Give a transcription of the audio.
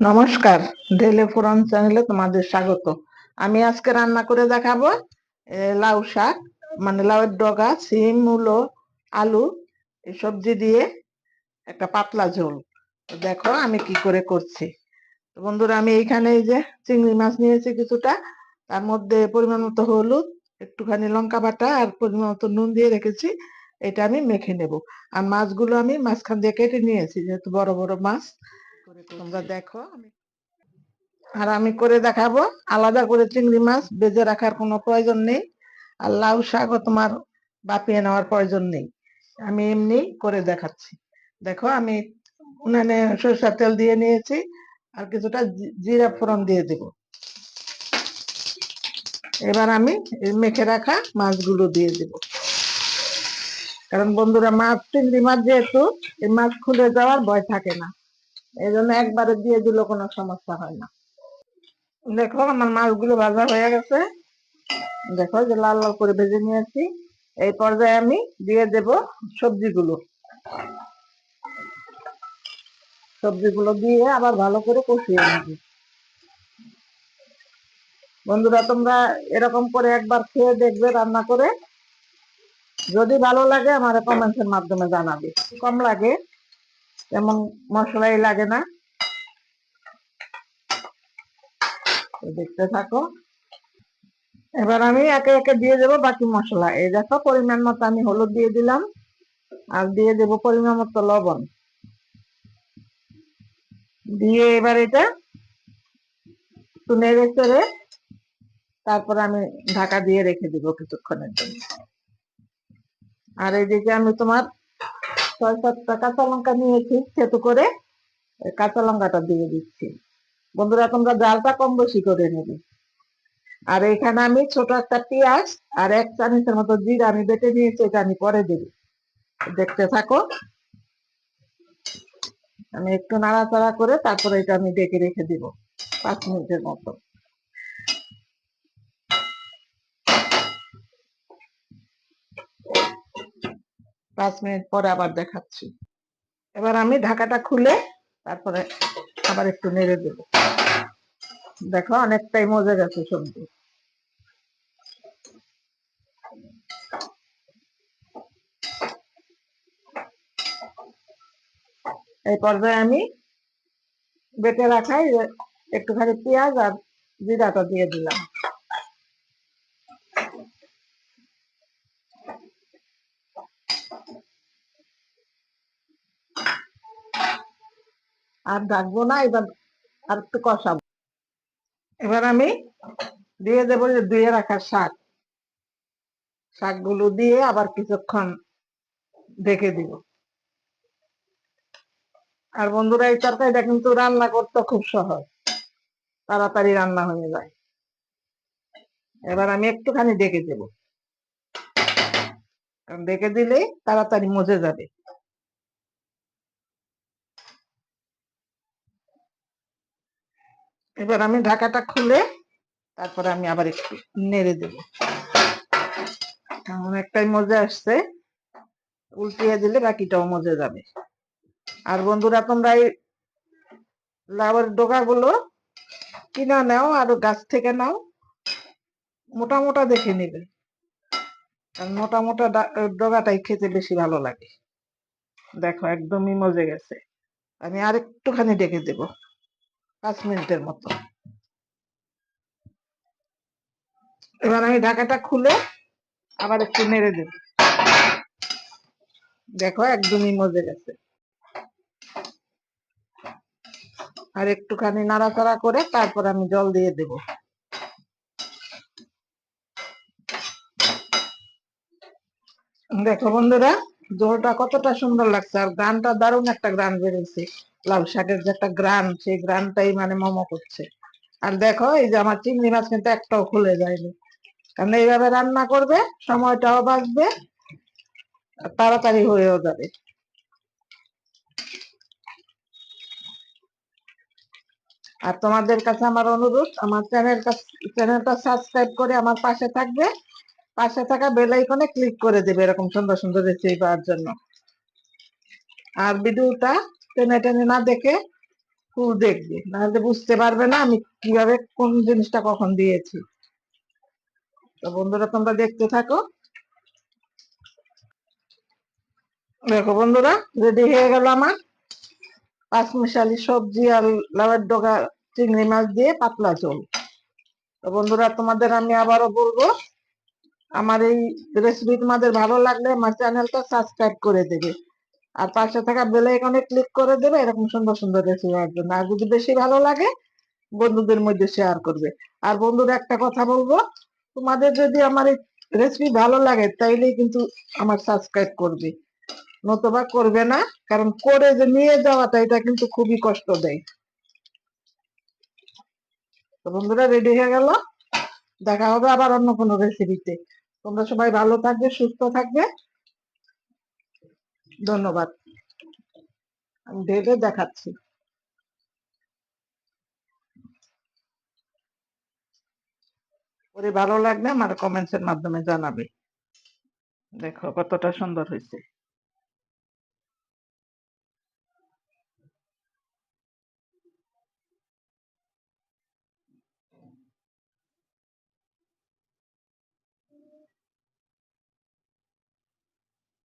নমস্কার, ঢেলে ফোড়ন চ্যানেলে তোমাদের স্বাগত। আমি আজকে রান্না করে দেখাবো লাউ শাক, মানে লাউয়ের ডগা, সিম, মূলো, আলু এই সবজি দিয়ে একটা পাতলা ঝোল। তো দেখো আমি কি করে করছি। তো বন্ধুরা, আমি এইখানে এই যে চিংড়ি মাছ নিয়েছি কিছুটা, তার মধ্যে পরিমাণ মতো হলুদ, একটুখানি লঙ্কা বাটা আর পরিমাণ মতো নুন দিয়ে রেখেছি। এটা আমি মেখে নেব। আর মাছগুলো আমি মাঝখান দিয়ে কেটে নিয়েছি, যেহেতু বড় বড় মাছ। তোমরা দেখো আর আমি করে দেখাবো। আলাদা করে চিংড়ি মাছ ভেজে রাখার কোনো প্রয়োজন নেই, আর লাউ শাকও তোমার বাপিয়ে নেওয়ার প্রয়োজন নেই। আমি এমনি করে দেখাচ্ছি। দেখো আমি উনানে সরষের তেল দিয়ে নিয়েছি, আর কিছুটা জিরা ফোড়ন দিয়ে দেব। এবার আমি এই মেখে রাখা মাছগুলো দিয়ে দেব। কারণ বন্ধুরা, মাছ চিংড়ি মাছ যেহেতু, এই মাছ খুলে যাওয়ার ভয় থাকে না, এই জন্য একবারে দিয়ে দিলে কোনো সমস্যা হয় না। দেখো আমার মাছগুলো ভাজা হয়ে গেছে। দেখো যে লাল লাল করে ভেজে নিয়েছি। এই পর্যায়ে আমি দিয়ে দেব সবজিগুলো। সবজিগুলো দিয়ে আবার ভালো করে কষিয়ে নেব। বন্ধুরা, তোমরা এরকম করে একবার খেয়ে দেখবে রান্না করে। যদি ভালো লাগে আমার কমেন্টের মাধ্যমে জানাবে। কম লাগে, তেমন মশলাই লাগে না। দেখতে থাকো। এবার আমি একে একে দিয়ে দেবো বাকি মশলা। এই দেখো পরিমাণ মতো আমি হলুদ দিয়ে দিলাম, আর দিয়ে দেবো পরিমাণ মতো লবণ দিয়ে এবার এটা একটু নেড়ে চেড়ে তারপর আমি ঢাকা দিয়ে রেখে দিব কিছুক্ষণের জন্য। আর এইদিকে আমি তোমার 6-7টা কাঁচা লঙ্কা নিয়েছি থেতো করে, কাঁচা লঙ্কাটা দিয়ে দিচ্ছি। বন্ধুরা, তোমরা জালটা কম বেশি করে নেবে। আর এখানে আমি ছোট একটা পেঁয়াজ আর 1 চামচের মতো জিরা আমি বেটে নিয়েছি, এটা আমি পরে দেব। দেখতে থাকো। আমি একটু নাড়াচাড়া করে তারপরে এটা আমি ঢেকে রেখে দিব 5 মিনিটের মতো। 5 মিনিট পরে আবার দেখাচ্ছি। এবার আমি ঢাকাটা খুলে তারপরে আবার একটু নেড়ে দেব। দেখো অনেকটাই মজে গেছে সবজি। এই পর্যায়ে আমি বেটে রাখাই একটুখানি পেঁয়াজ আর জিরাটা দিয়ে দিলাম। আর ঢাকবো না, এবার আর একটু কষাবো। এবার আমি দিয়ে দেবো যে ধুয়ে রাখা শাক। শাকগুলো দিয়ে আবার কিছুক্ষণ ঢেকে দিব। আর বন্ধুরা, এই তরকারিটা কিন্তু রান্না করতে খুব সহজ, তাড়াতাড়ি রান্না হয়ে যায়। এবার আমি একটুখানি ঢেকে দেব, কারণ ঢেকে দিলে তাড়াতাড়ি মজে যাবে। এবার আমি ঢাকাটা খুলে তারপরে আমি আবার একটু নেড়ে দেব। অনেকটাই মজে আসছে, উল্টিয়ে দিলে বাকিটাও মজে যাবে। আর বন্ধুরা, তোমরা এই লাউয়ের ডগাগুলো কিনা নাও আর গাছ থেকে নাও, মোটা মোটা দেখে নেবে, কারণ মোটা মোটা ডগাটাই খেতে বেশি ভালো লাগে। দেখো একদমই মজে গেছে। আমি আর একটুখানি ঢেকে দেব 5 মিনিটের মতো। এবার আমি ঢাকাটা খুলে আবার একটু নেড়ে দেব। দেখো একদমই মজে গেছে। আর একটুখানি নাড়াচাড়া করে তারপর আমি জল দিয়ে দেব। দেখো বন্ধুরা, ঝোলটা কতটা সুন্দর লাগছে, আর গ্রানটা দারুণ একটা গ্রান বেরোচ্ছে। লাউ শাকের যে একটা গ্রান, সেই গ্রানটাই মানে মোমো করছে। আর দেখো এই যে আমার চিংড়ি মাছ কিন্তু একটাও খুলে যায়নি, কারণ এইভাবে রান্না করবে, সময়টাও বাঁচবে আর তাড়াতাড়ি হয়েও যাবে। আর তোমাদের কাছে আমার অনুরোধ, আমার চ্যানেলটা সাবস্ক্রাইব করে আমার পাশে থাকবে। পাশে থাকা বেল আইকনে ক্লিক করে দেবে এরকম সুন্দর সুন্দর রেসিপি পাওয়ার জন্য। আর ভিডিওটা টেনে টেনে না দেখে ফুল দেখবে, নাহলে বুঝতে পারবে না আমি কিভাবে কোন জিনিসটা কখন দিয়েছি। তো বন্ধুরা তোমরা দেখতে থাকো। দেখো বন্ধুরা, রেডি হয়ে গেল আমার পাঁচমিশালি সবজি আর লাউয়ের ডগা চিংড়ি মাছ দিয়ে পাতলা ঝোল। তো বন্ধুরা তোমাদের আমি আবারও বলবো, আমার এই রেসিপি তোমাদের ভালো লাগলে আমার চ্যানেলটা সাবস্ক্রাইব করে দেবে, আর পাশে থাকা বেল আইকনে ক্লিক করে দেবে এরকম সুন্দর সুন্দর রেসিপি পাওয়ার জন্য। আর যদি বেশি ভালো লাগে বন্ধুদের মধ্যে শেয়ার করবে। আর বন্ধুরা একটা কথা বলবো, তোমাদের যদি আমার এই রেসিপি ভালো লাগে তাইলেই কিন্তু আমার সাবস্ক্রাইব করবে, নতুবা করবে না। কারণ করে যে নিয়ে যাওয়াটা এটা কিন্তু খুবই কষ্ট দেয়। তো বন্ধুরা রেডি হয়ে গেল, দেখা হবে আবার অন্য কোনো রেসিপিতে। তোমরা সবাই ভালো থাকবে, সুস্থ থাকবে। ধন্যবাদ। আমি ভেবে দেখাচ্ছি। করে ভালো লাগলে আমার কমেন্টস এর মাধ্যমে জানাবে। দেখো কতটা সুন্দর হয়েছে।